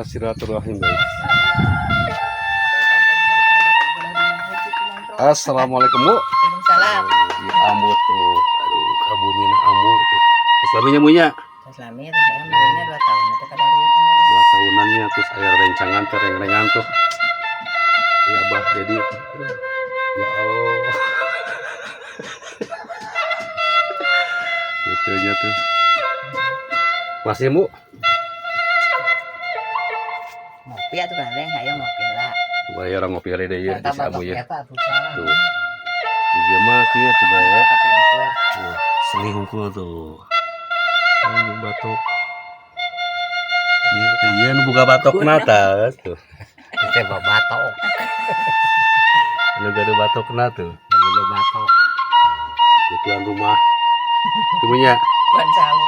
silaturahim guys. Assalamualaikum Bu. Waalaikumsalam. Ya ambu tuh, aduh kabumina ambu tuh. Selaminya munya. Selami itu saya marinya 2 tahun itu kada lihat 2 tahunannya terus aya rencangan tereng-rengan tuh. Ya bah jadi ya Allah. Gitu aja tuh. Masih Bu? ngopi atuh kan Reng, ayo ngopi lah. Bayar orang ngopi hari deh ya di Tambah Sabu ya. apa bukan. Tuh. Dia mah kieu coba ya. Tapi itu Tuh, seni hungkul tuh. Ini batok. Iya nu boga batok nata tuh. kita batok. Nu gade batok na tuh. Ini batok. Di tuan rumah. Tumunya. Bukan sawu.